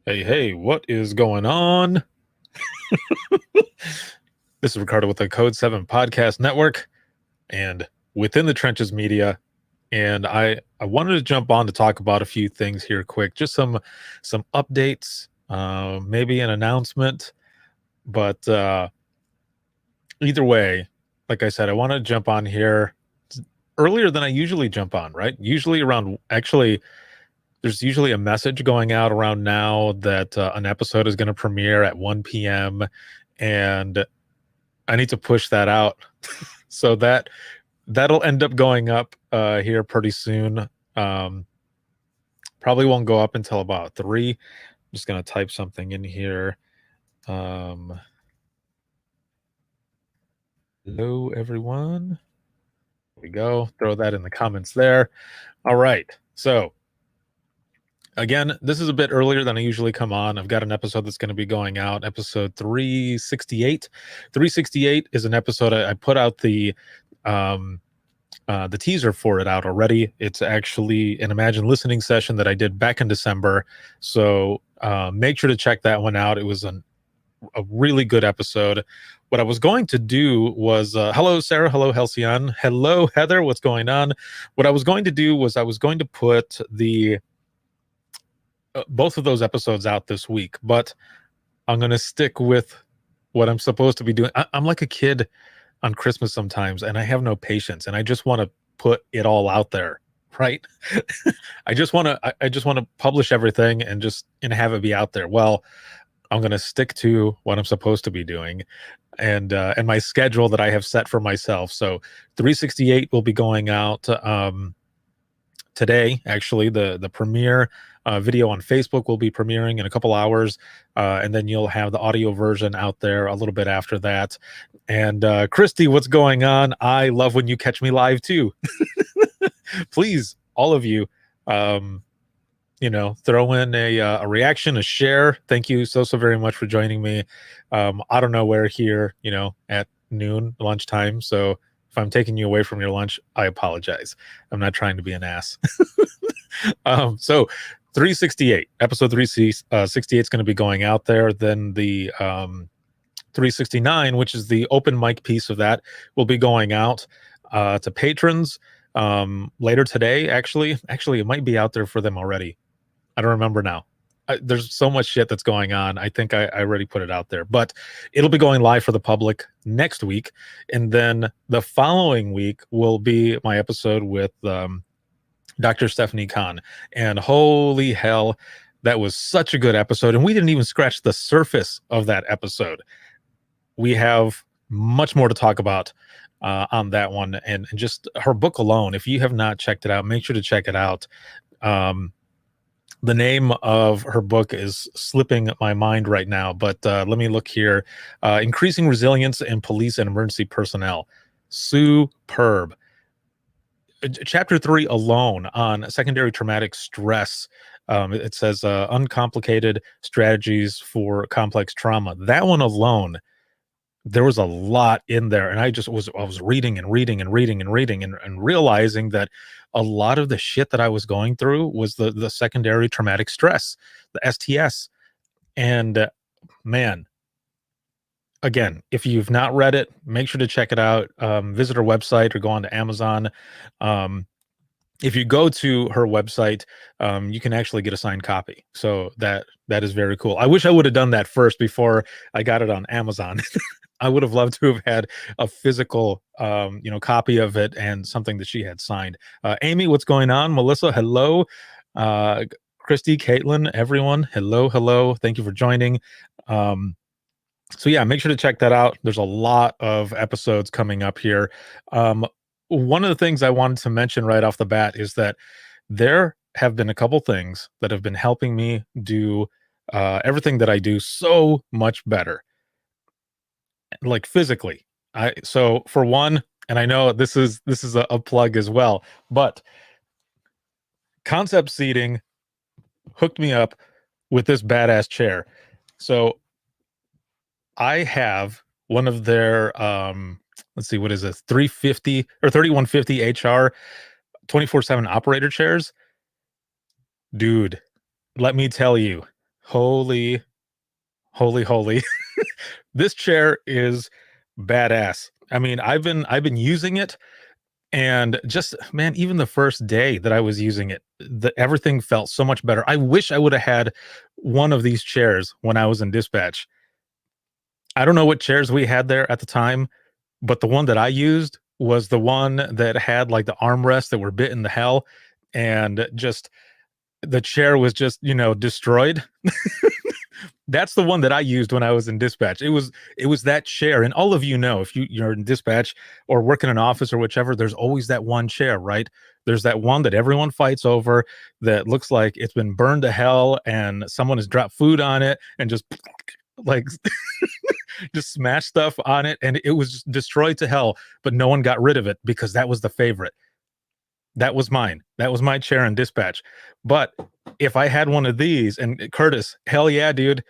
Hey, what is going on? This is Ricardo with the Code 7 Podcast Network and Within the Trenches Media. And I wanted to jump on to talk about a few things here quick, just some updates, maybe an announcement. But either way, like I said, I want to jump on here earlier than I usually jump on, right? Usually around, actually, there's usually a message going out around now that an episode is going to premiere at 1 p.m. And I need to push that out. So that'll end up going up here pretty soon. Um, Probably won't go up until about 3. I'm just gonna type something in here. Um, Hello, everyone. There we go. Throw that in the comments there. All right. So again, this is a bit earlier than I usually come on. I've got an episode that's going to be going out, episode 368. 368 is an episode I put out the teaser for it out already. It's actually an Imagine listening session that I did back in December. So make sure to check that one out. It was a really good episode. What I was going to do was, hello, Sarah. Hello, Halcyon. Hello, Heather. What's going on? What I was going to do was I was going to put the both of those episodes out this week, but I'm going to stick with what I'm supposed to be doing. I'm like a kid on Christmas sometimes, and I have no patience, and I just want to put it all out there, right? I just want to I just want to publish everything and have it be out there. Well, I'm going to stick to what I'm supposed to be doing and my schedule that I have set for myself. So 368 will be going out today. Actually, the premiere video on Facebook will be premiering in a couple hours, and then you'll have the audio version out there a little bit after that. And Christy, what's going on? I love when you catch me live too. Please, all of you, throw in a reaction, a share. Thank you so very much for joining me. I don't know where here, at noon, lunchtime. So if I'm taking you away from your lunch, I apologize. I'm not trying to be an ass. So 368, episode 368 is going to be going out there. Then the 369, which is the open mic piece of that, will be going out to patrons later today. Actually, it might be out there for them already. I don't remember now. There's so much shit that's going on. I think I already put it out there, but it'll be going live for the public next week. And then the following week will be my episode with Dr. Stephanie Kahn. And holy hell, that was such a good episode. And we didn't even scratch the surface of that episode. We have much more to talk about on that one. And just her book alone, if you have not checked it out, make sure to check it out. The name of her book is slipping my mind right now, but let me look here. Increasing Resilience in Police and Emergency Personnel. Superb. Chapter 3 alone on secondary traumatic stress. It says uncomplicated strategies for complex trauma. That one alone, there was a lot in there, and I was reading and realizing that a lot of the shit that I was going through was the secondary traumatic stress, the STS. And man, again, if you've not read it, make sure to check it out. Visit her website or go on to Amazon. If you go to her website, you can actually get a signed copy. So that is very cool. I wish I would have done that first before I got it on Amazon. I would have loved to have had a physical, copy of it and something that she had signed. Amy, what's going on? Melissa, hello. Christy, Caitlin, everyone, hello. Thank you for joining. So yeah, make sure to check that out. There's a lot of episodes coming up here. One of the things I wanted to mention right off the bat is that there have been a couple things that have been helping me do everything that I do so much better, like physically. So for one, and I know this is a plug as well, but Concept Seating hooked me up with this badass chair. So I have one of their let's see, what is this, 350 or 3150 HR 24/7 operator chairs. Dude, let me tell you, Holy, holy. This chair is badass. I mean, I've been using it, and just man, even the first day that I was using it, everything felt so much better. I wish I would have had one of these chairs when I was in dispatch. I don't know what chairs we had there at the time, but the one that I used was the one that had like the armrests that were bit in the hell, and just the chair was just, destroyed. That's the one that I used when I was in dispatch. It was that chair, and all of you know, if you're in dispatch or work in an office or whichever, there's always that one chair, right? There's that one that everyone fights over that looks like it's been burned to hell, and someone has dropped food on it and just like just smashed stuff on it, and it was just destroyed to hell. But no one got rid of it because that was the favorite. That was mine. That was my chair in dispatch. But if I had one of these, and Curtis, hell yeah, dude,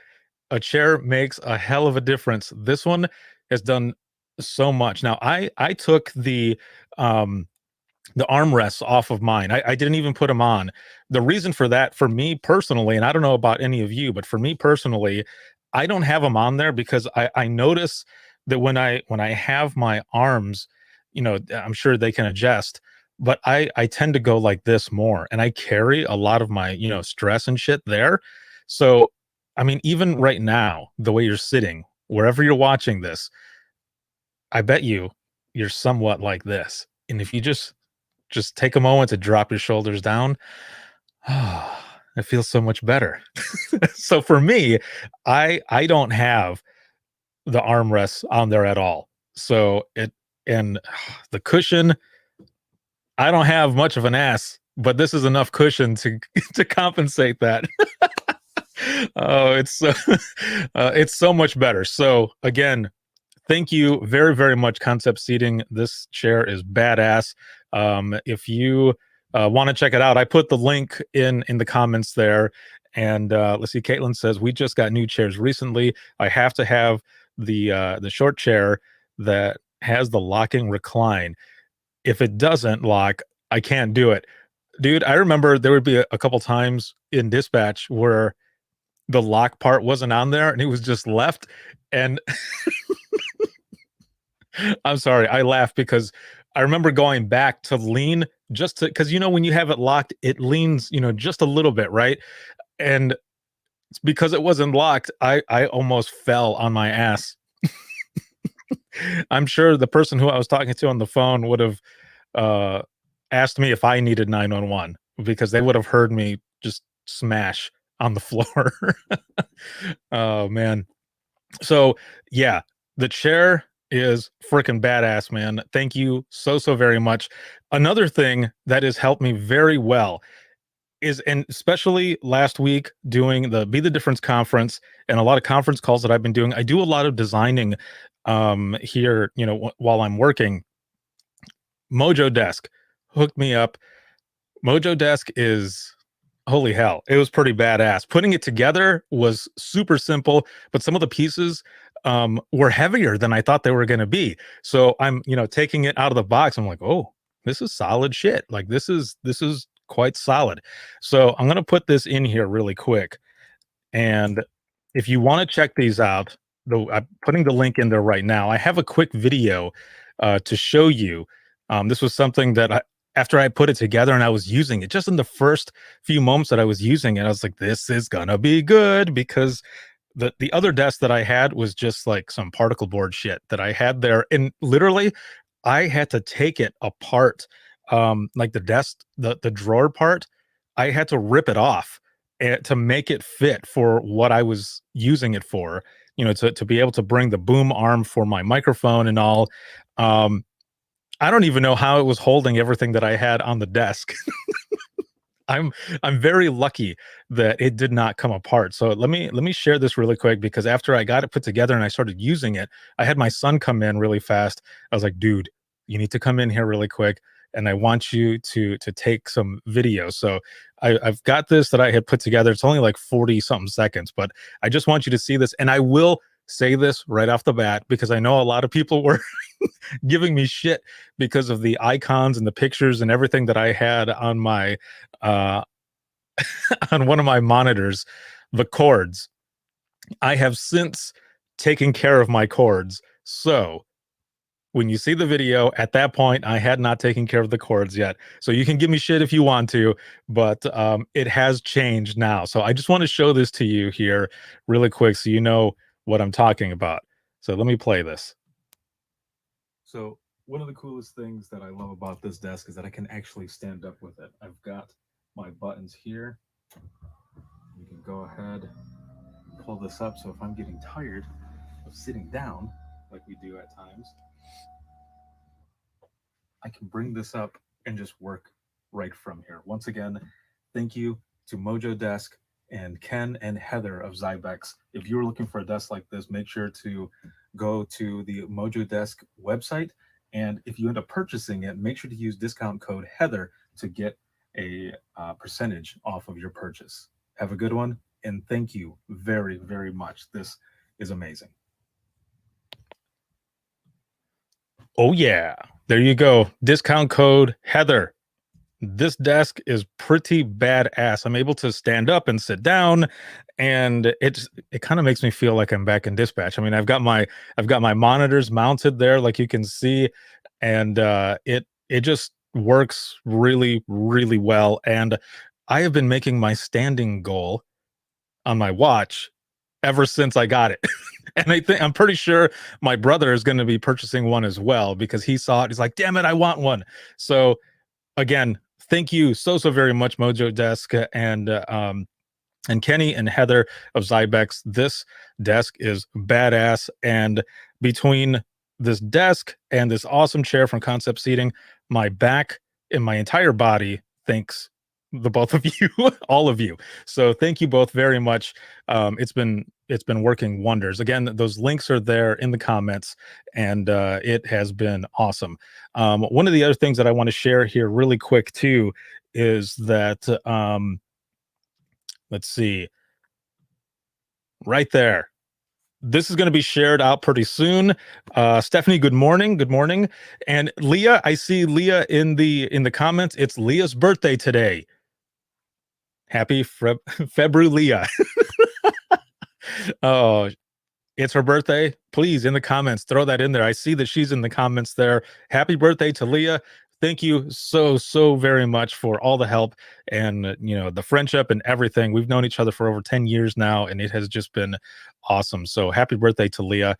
a chair makes a hell of a difference. This one has done so much. Now, I took the armrests off of mine. I didn't even put them on. The reason for that, for me personally, and I don't know about any of you, but for me personally, I don't have them on there because I notice that when I have my arms, I'm sure they can adjust, but I tend to go like this more, and I carry a lot of my stress and shit there. So I mean, even right now, the way you're sitting, wherever you're watching this, I bet you're somewhat like this. And if you just take a moment to drop your shoulders down, it feels so much better. So for me, I don't have the armrests on there at all. So it and the cushion, I don't have much of an ass, but this is enough cushion to to compensate that. Oh, it's so much better. So again, thank you very, very much, Concept Seating. This chair is badass. If you want to check it out, I put the link in the comments there. And let's see, Caitlin says we just got new chairs recently. I have to have the short chair that has the locking recline. If it doesn't lock, I can't do it. Dude, I remember there would be a couple times in dispatch where the lock part wasn't on there and it was just left. And I'm sorry, I laugh because I remember going back to lean just to, because when you have it locked, it leans, just a little bit, right? And it's because it wasn't locked, I almost fell on my ass. I'm sure the person who I was talking to on the phone would have uh asked me if I needed 911 because they would have heard me just smash on the floor. Oh man. So yeah, the chair is freaking badass, man. Thank you so very much. Another thing that has helped me very well is, and especially last week doing the Be the Difference conference and a lot of conference calls that I've been doing, I do a lot of designing here, while I'm working. Mojo Desk hooked me up. Mojo Desk is holy hell. It was pretty badass. Putting it together was super simple, but some of the pieces were heavier than I thought they were going to be. So I'm, taking it out of the box. I'm like, oh, this is solid shit. Like this is quite solid. So I'm going to put this in here really quick. And if you want to check these out, I'm putting the link in there right now. I have a quick video to show you. This was something that after I put it together and I was using it, just in the first few moments that I was using it, I was like, this is gonna be good, because the other desk that I had was just like some particle board shit that I had there. And literally I had to take it apart. Like the desk, the drawer part, I had to rip it off to make it fit for what I was using it for, to be able to bring the boom arm for my microphone and all. I don't even know how it was holding everything that I had on the desk. I'm I'm very lucky that it did not come apart. So let me share this really quick, because after I got it put together and I started using it, I had my son come in really fast. I was like, dude, you need to come in here really quick, and I want you to take some video. So I've got this that I had put together. It's only like 40 something seconds, but I just want you to see this. And I will say this right off the bat, because I know a lot of people were giving me shit because of the icons and the pictures and everything that I had on my uh on one of my monitors. the cords. I have since taken care of my cords. So when you see the video, at that point, I had not taken care of the cords yet. So you can give me shit if you want to, but it has changed now. So I just want to show this to you here really quick so you know what I'm talking about. So let me play this. So one of the coolest things that I love about this desk is that I can actually stand up with it. I've got my buttons here. You can go ahead and pull this up. So if I'm getting tired of sitting down, like we do at times, I can bring this up and just work right from here. Once again, thank you to Mojo Desk and Ken and Heather of Zybex. If you're looking for a desk like this, make sure to go to the Mojo Desk website. And if you end up purchasing it, make sure to use discount code Heather to get a percentage off of your purchase. Have a good one, and thank you very, very much. This is amazing. Oh yeah, there you go. Discount code Heather. This desk is pretty badass. I'm able to stand up and sit down, and it kind of makes me feel like I'm back in dispatch. I mean, I've got my monitors mounted there, like you can see, and it just works really, really well. And I have been making my standing goal on my watch ever since I got it. And I'm pretty sure my brother is going to be purchasing one as well because he saw it. He's like, damn it, I want one. So again, thank you so very much, Mojo Desk and Kenny and Heather of Zybex. This desk is badass, and between this desk and this awesome chair from Concept Seating, my back and my entire body thanks the both of you, all of you. So thank you both very much. It's been working wonders. Again, those links are there in the comments, and it has been awesome. One of the other things that I want to share here really quick too is that let's see, right there. This is going to be shared out pretty soon. Stephanie, good morning. Good morning. And Leah, I see Leah in the comments. It's Leah's birthday today. Happy February, Leah. Oh, it's her birthday. Please, in the comments, throw that in there. I see that she's in the comments there. Happy birthday to Leah. Thank you so very much for all the help and the friendship and everything. We've known each other for over 10 years now, and it has just been awesome. So happy birthday to Leah.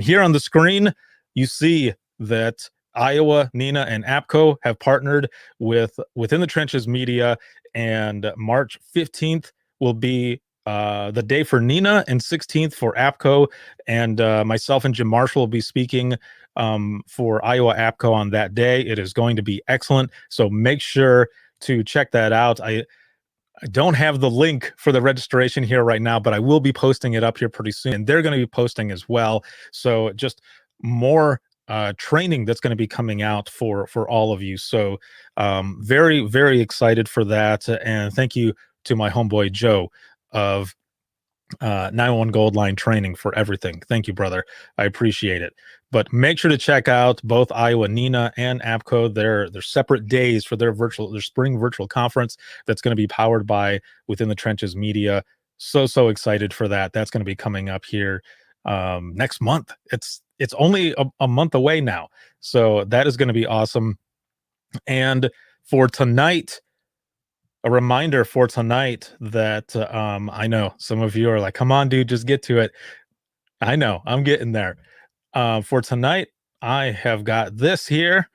Here on the screen, you see that Iowa, Nina, and APCO have partnered with Within the Trenches Media, and March 15th will be the day for Nina and 16th for APCO, and myself and Jim Marshall will be speaking for Iowa APCO on that day. It is going to be excellent, so make sure to check that out. I don't have the link for the registration here right now, but I will be posting it up here pretty soon, and they're going to be posting as well. So just more training that's going to be coming out for all of you. So very excited for that, and thank you to my homeboy Joe of 911 Gold Line Training for everything. Thank you, brother. I appreciate it. But make sure to check out both Iowa Nina and APCO. Their separate days for their spring virtual conference that's going to be powered by Within the Trenches Media. So excited for that. That's going to be coming up here next month. It's only a month away now, so that is going to be awesome. And for tonight, a reminder for tonight that I know some of you are like, come on, dude, just get to it. I know, I'm getting there. For tonight, I have got this here.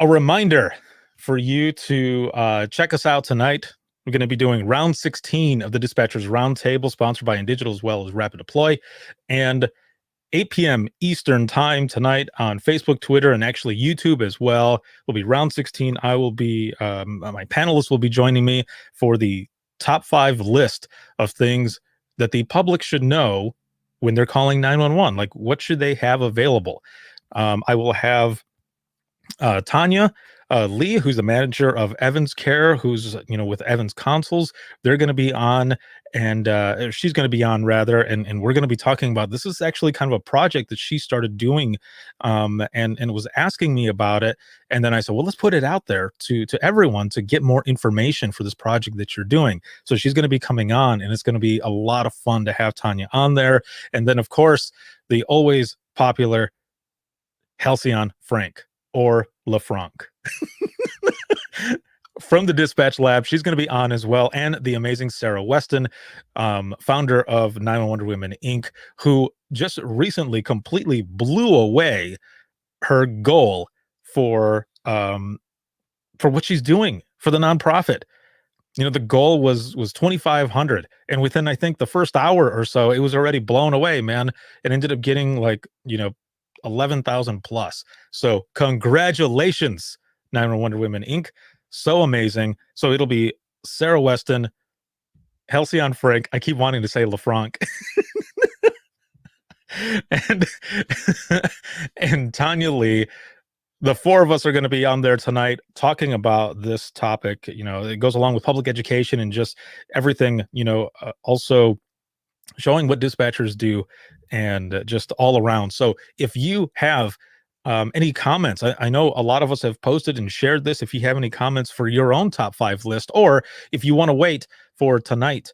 A reminder for you to check us out tonight. We're going to be doing round 16 of the Dispatchers Roundtable, sponsored by InDigital as well as Rapid Deploy. And 8 p.m. Eastern time tonight on Facebook, Twitter, and actually YouTube as well. Will be round 16. I will be, my panelists will be joining me for the top 5 list of things that the public should know when they're calling 911. Like, what should they have available? I will have Tanya Lee, who's the manager of Evans Care, who's with Evans Consoles. They're going to be on, and she's going to be on rather, and we're going to be talking about this. Is actually kind of a project that she started doing, and was asking me about it. And then I said, well, let's put it out there to everyone to get more information for this project that you're doing. So she's going to be coming on, and it's going to be a lot of fun to have Tanya on there. And then, of course, the always popular Halcyon Frank, or LeFranc. From the Dispatch Lab, she's going to be on as well, and the amazing Sarah Weston, founder of 911 Wonder Women Inc., who just recently completely blew away her goal for what she's doing for the nonprofit. The goal was 2,500, and within, I think, the first hour or so, it was already blown away, man. It ended up getting 11,000 plus. So congratulations, 911 Wonder Women Inc. So amazing. So it'll be Sarah Weston, Halcyon Frank. I keep wanting to say LeFranc. and and Tanya Lee. The four of us are going to be on there tonight talking about this topic. It goes along with public education and just everything, also showing what dispatchers do and just all around. So if you have any comments, I know a lot of us have posted and shared this. If you have any comments for your own top 5 list, or if you want to wait for tonight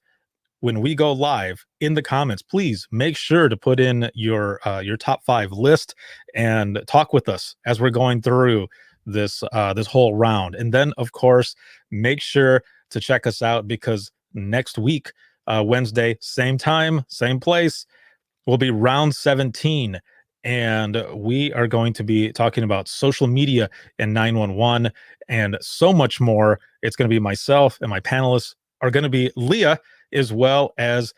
when we go live in the comments, please make sure to put in your top 5 list and talk with us as we're going through this whole round. And then, of course, make sure to check us out, because next week, Wednesday, same time, same place, will be round 17. And we are going to be talking about social media and 911 and so much more. It's going to be myself, and my panelists are going to be Leah, as well as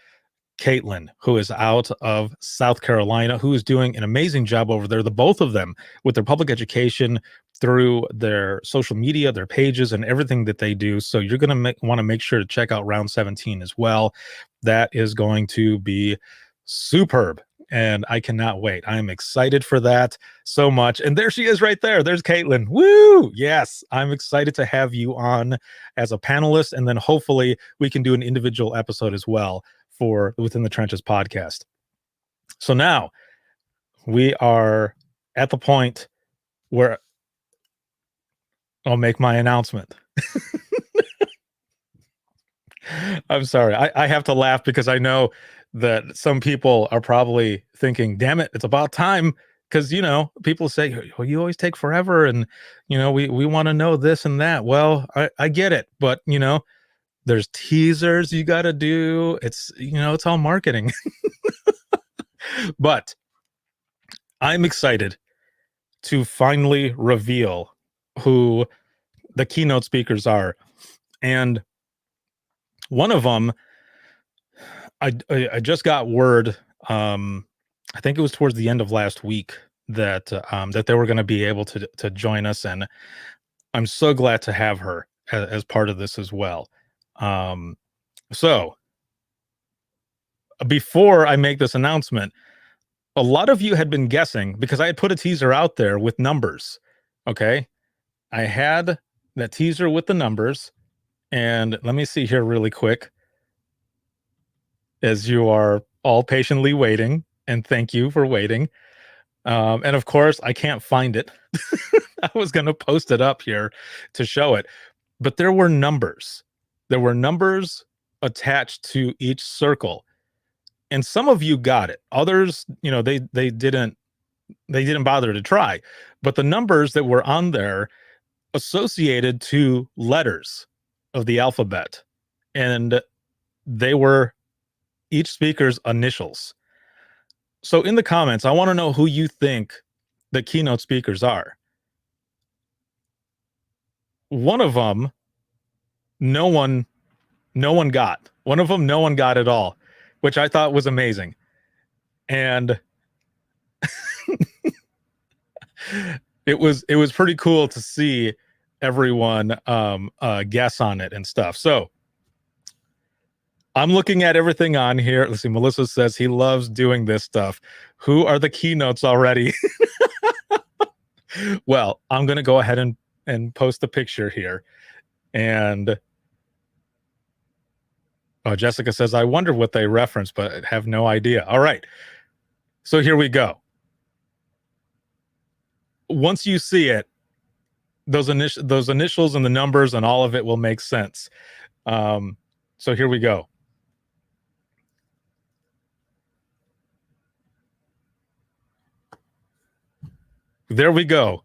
Caitlin, who is out of South Carolina, who is doing an amazing job over there, the both of them, with their public education through their social media, their pages, and everything that they do. So you're going to want to make sure to check out round 17 as well. That is going to be superb, and I cannot wait. I'm excited for that so much. And there she is right there. There's Caitlin. Woo! Yes, I'm excited to have you on as a panelist, and then hopefully we can do an individual episode as well for Within the Trenches podcast. So now we are at the point where I'll make my announcement. I'm sorry. I have to laugh because I know that some people are probably thinking, damn it, it's about time. Because, people say, well, you always take forever. And, we want to know this and that. Well, I get it. But, there's teasers you got to do. It's, it's all marketing. But I'm excited to finally reveal who the keynote speakers are. And one of them, I just got word, I think it was towards the end of last week, that they were going to be able to join us, and I'm so glad to have her as part of this as well. So before I make this announcement, a lot of you had been guessing, because I had put a teaser out there with numbers. Okay, I had that teaser with the numbers, and let me see here really quick, as you are all patiently waiting, and thank you for waiting. And of course, I can't find it. I was going to post it up here to show it, but there were numbers. There were numbers attached to each circle, and some of you got it. Others, they didn't bother to try. But the numbers that were on there associated to letters of the alphabet, and they were each speaker's initials. So in the comments, I want to know who you think the keynote speakers are. One of them, no one got. One of them, no one got at all, which I thought was amazing. And it was pretty cool to see everyone guess on it and stuff. So I'm looking at everything on here. Let's see. Melissa says he loves doing this stuff. Who are the keynotes already? Well, I'm going to go ahead and and post the picture here. And Jessica says, I wonder what they reference, but have no idea. All right. So here we go. Once you see it, those initials and the numbers and all of it will make sense. So here we go. There we go.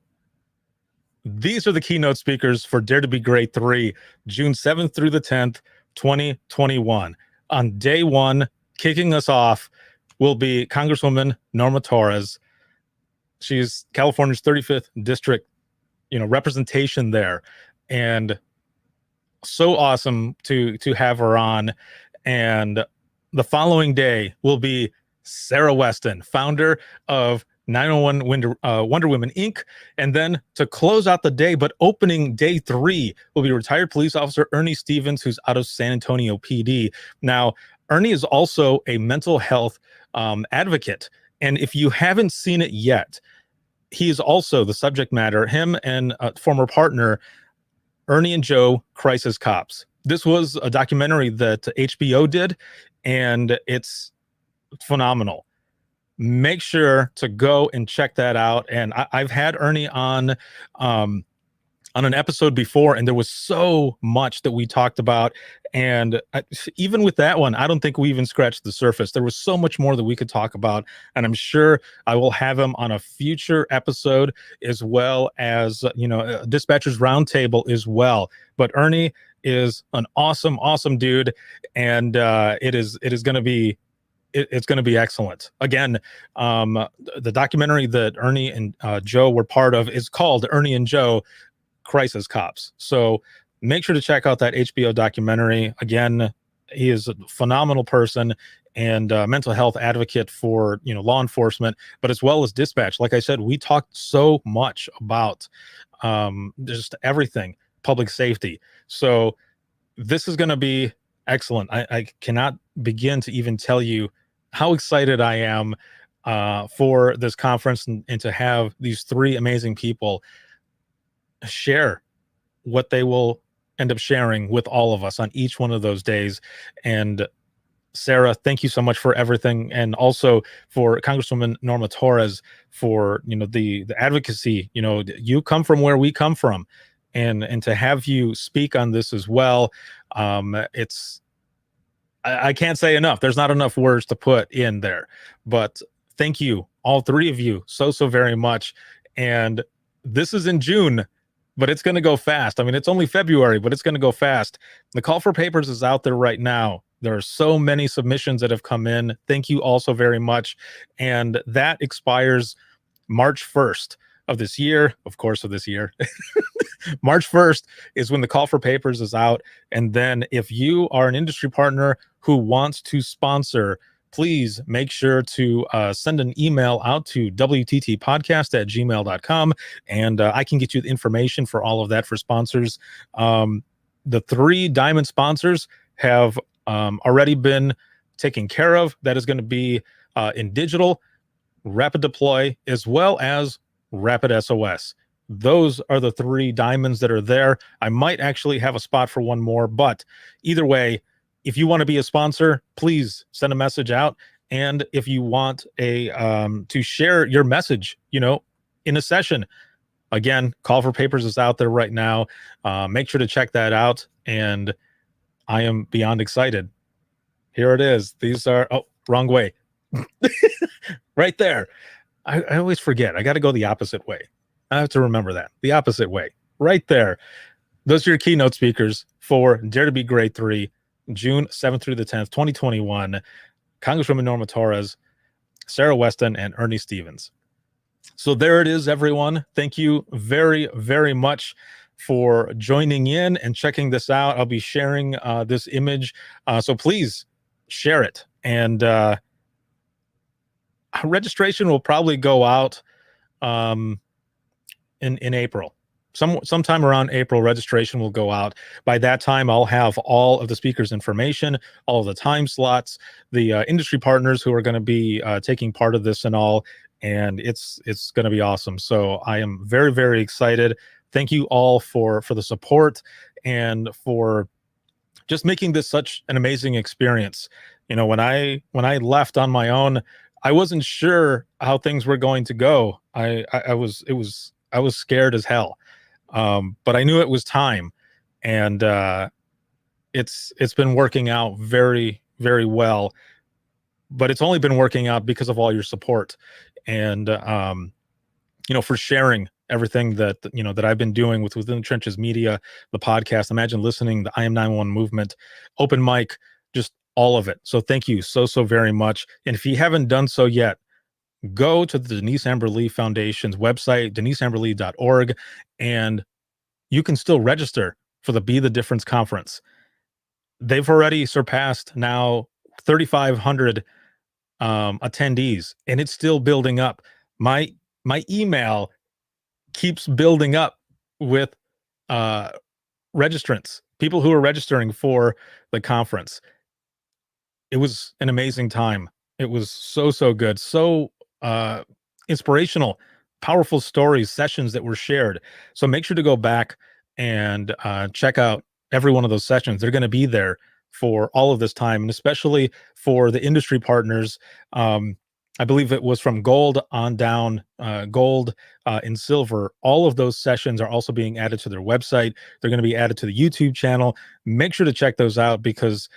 These are the keynote speakers for Dare to Be Great 3, June 7th through the 10th, 2021. On day one, kicking us off will be Congresswoman Norma Torres. She's California's 35th district, representation there. And so awesome to have her on. And the following day will be Sarah Weston, founder of 901 Wonder Women Inc. And then to close out the day, but opening day 3, will be retired police officer Ernie Stevens, who's out of San Antonio PD. Now, Ernie is also a mental health advocate. And if you haven't seen it yet, he is also the subject matter, him and former partner, Ernie and Joe, Crisis Cops. This was a documentary that HBO did, and it's phenomenal. Make sure to go and check that out. And I've had Ernie on an episode before, and there was so much that we talked about. And even with that one, I don't think we even scratched the surface. There was so much more that we could talk about. And I'm sure I will have him on a future episode, as well as, a Dispatchers Roundtable as well. But Ernie is an awesome, awesome dude. And it is going to be, it's going to be excellent. Again, the documentary that Ernie and Joe were part of is called Ernie and Joe, Crisis Cops. So make sure to check out that HBO documentary. Again, he is a phenomenal person and mental health advocate for law enforcement, but as well as dispatch. Like I said, we talked so much about just everything, public safety. So this is going to be excellent. I cannot begin to even tell you how excited I am for this conference and to have these 3 amazing people share what they will end up sharing with all of us on each one of those days. And Sarah, thank you so much for everything, and also for Congresswoman Norma Torres for the advocacy. You come from where we come from, and to have you speak on this as well, I can't say enough. There's not enough words to put in there, but thank you, all 3 of you, so very much. And this is in June, but it's going to go fast. I mean, it's only February, but it's going to go fast. The call for papers is out there right now. There are so many submissions that have come in. Thank you all so very much. And that expires March 1st of this year, of course, of this year. March 1st is when the call for papers is out. And then if you are an industry partner who wants to sponsor, please make sure to send an email out to wttpodcast@gmail.com, and I can get you the information for all of that for sponsors. The 3 diamond sponsors have already been taken care of. That is going to be in digital, rapid deploy, as well as rapid SOS. Those are the 3 diamonds that are there. I might actually have a spot for one more, but either way, if you want to be a sponsor, please send a message out. And if you want to share your message, in a session, again, call for papers is out there right now. Make sure to check that out. And I am beyond excited. Here it is. These are, wrong way. Right there. I always forget. I got to go the opposite way. I have to remember that. The opposite way. Right there. Those are your keynote speakers for Dare to Be Great 3, June 7th through the 10th, 2021. Congresswoman Norma Torres, Sarah Weston, and Ernie Stevens. So there it is, everyone. Thank you very, very much for joining in and checking this out. I'll be sharing this image. So please share it. And registration will probably go out in April. Sometime around April, registration will go out. By that time, I'll have all of the speakers' information, all of the time slots, the industry partners who are going to be taking part of this and all, and it's going to be awesome. So I am very, very excited. thank you all for the support and for just making this such an amazing experience. When I left on my own, I wasn't sure how things were going to go. I was scared as hell. But I knew it was time, and it's been working out very, very well. But it's only been working out because of all your support, and for sharing everything that I've been doing with Within the Trenches Media, the podcast. Imagine listening, the I Am 911 movement, open mic, just all of it. So thank you so very much. And if you haven't done so yet, go to the Denise Amber Lee Foundation's website, deniseamberlee.org, and you can still register for the Be the Difference conference. They've already surpassed now 3,500 attendees, and it's still building up. My email keeps building up with registrants, people who are registering for the conference. It was an amazing time. It was so good, so inspirational, powerful stories, sessions that were shared. So make sure to go back and check out every one of those sessions. They're going to be there for all of this time, and especially for the industry partners. I believe it was from gold on down, gold and silver. All of those sessions are also being added to their website. They're going to be added to the YouTube channel. Make sure to check those out because,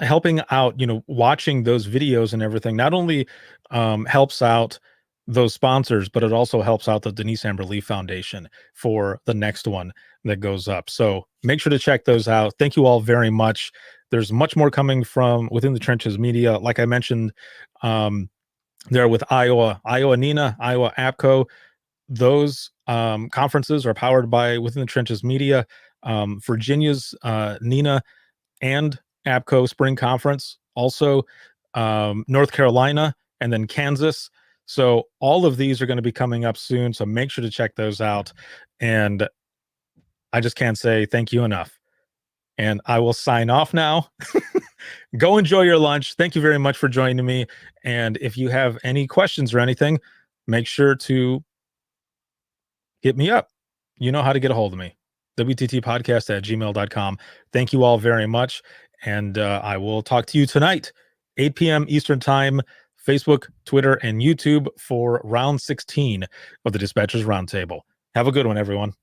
helping out, watching those videos and everything not only helps out those sponsors, but it also helps out the Denise Amber Lee Foundation for the next one that goes up. So make sure to check those out. Thank you all very much. There's much more coming from Within the Trenches Media. Like I mentioned, there with Iowa NINA, Iowa APCO. Those conferences are powered by Within the Trenches Media. Virginia's NINA and APCO Spring Conference, also North Carolina, and then Kansas. So all of these are going to be coming up soon. So make sure to check those out. And I just can't say thank you enough. And I will sign off now. Go enjoy your lunch. Thank you very much for joining me. And if you have any questions or anything, make sure to hit me up. You know how to get a hold of me. WTTpodcast@gmail.com. Thank you all very much. And I will talk to you tonight, 8 p.m. Eastern Time, Facebook, Twitter, and YouTube for round 16 of the Dispatchers Roundtable. Have a good one, everyone.